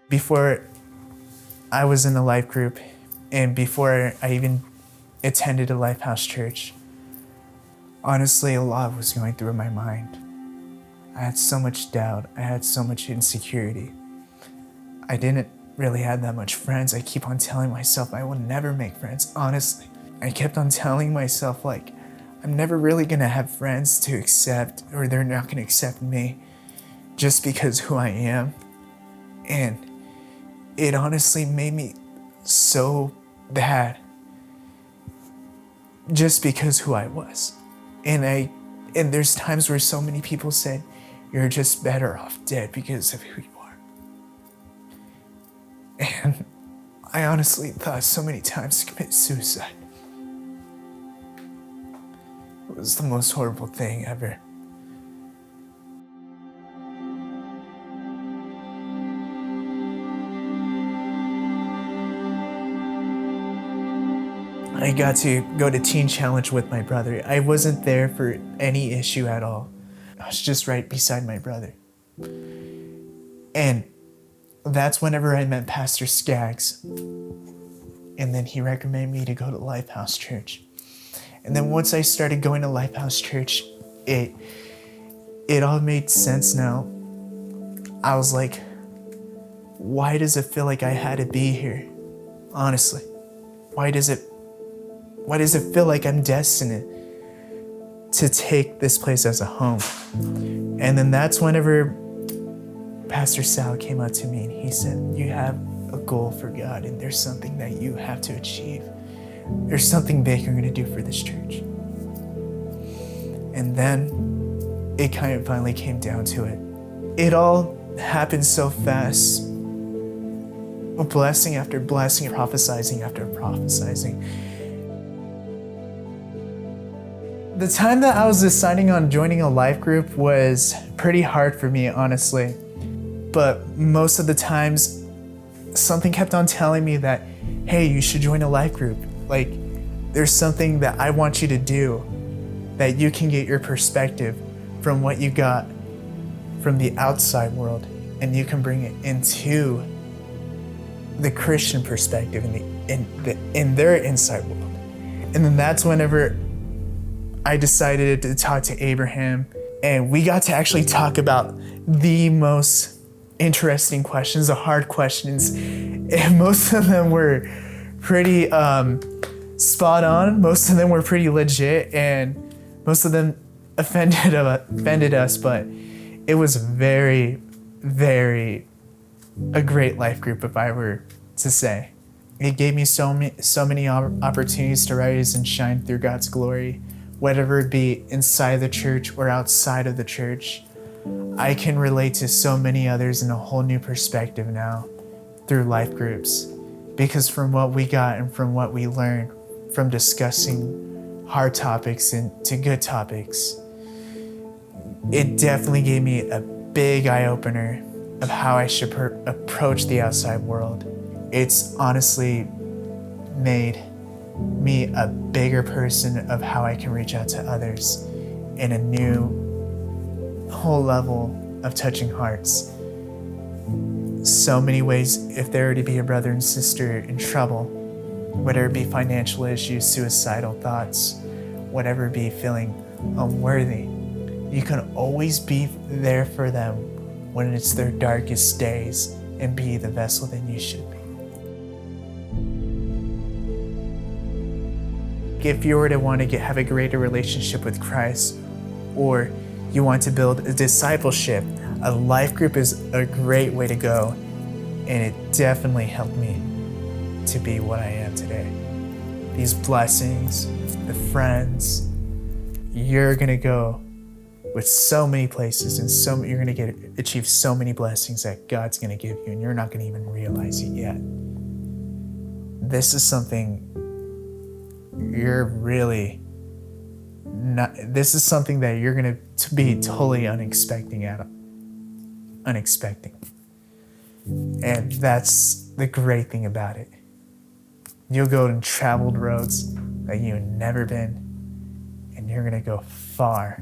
Before I was in the life group and before I even attended a LifeHouse church, honestly, a lot was going through my mind. I had so much doubt. I had so much insecurity. I didn't really have that much friends. I keep on telling myself I will never make friends, honestly. I kept on telling myself, like, I'm never really gonna have friends to accept, or they're not gonna accept me just because who I am. And it honestly made me so bad just because who I was. And there's times where so many people said, you're just better off dead because of who you are. And I honestly thought so many times to commit suicide. It was the most horrible thing ever. I got to go to Teen Challenge with my brother. I wasn't there for any issue at all. I was just right beside my brother. And that's whenever I met Pastor Skaggs. And then he recommended me to go to LifeHouse Church. And then once I started going to LifeHouse Church, it all made sense now. I was like, why does it feel like I had to be here? Honestly, why does it feel like I'm destined to take this place as a home? And then that's whenever Pastor Sal came up to me and he said, you have a goal for God and there's something that you have to achieve. There's something big you're gonna do for this church. And then it kind of finally came down to it. It all happened so fast. Blessing after blessing, prophesizing after prophesizing. The time that I was deciding on joining a life group was pretty hard for me, honestly. But most of the times, something kept on telling me that, hey, you should join a life group. Like, there's something that I want you to do that you can get your perspective from what you got from the outside world, and you can bring it into the Christian perspective in their inside world. And then that's whenever I decided to talk to Abraham, and we got to actually talk about the most interesting questions, the hard questions, and most of them were pretty spot on. Most of them were pretty legit, and most of them offended us, but it was very, very a great life group, if I were to say. It gave me so many opportunities to rise and shine through God's glory, whether it be inside the church or outside of the church. I can relate to so many others in a whole new perspective now through life groups, because from what we got and from what we learned from discussing hard topics into good topics, it definitely gave me a big eye-opener of how I should approach the outside world. It's honestly made me a bigger person of how I can reach out to others in a new whole level of touching hearts. So many ways, if there were to be a brother and sister in trouble, whether it be financial issues, suicidal thoughts, whatever it be, feeling unworthy, you can always be there for them when it's their darkest days and be the vessel that you should be. If you were to want to have a greater relationship with Christ, or you want to build a discipleship, a life group is a great way to go, and it definitely helped me to be what I am today. These blessings, the friends, you're gonna go with so many places, and you're gonna achieve so many blessings that God's gonna give you, and you're not gonna even realize it yet. This is something this is something that you're gonna be totally unexpecting. And that's the great thing about it. You'll go in traveled roads that you've never been, and you're gonna go far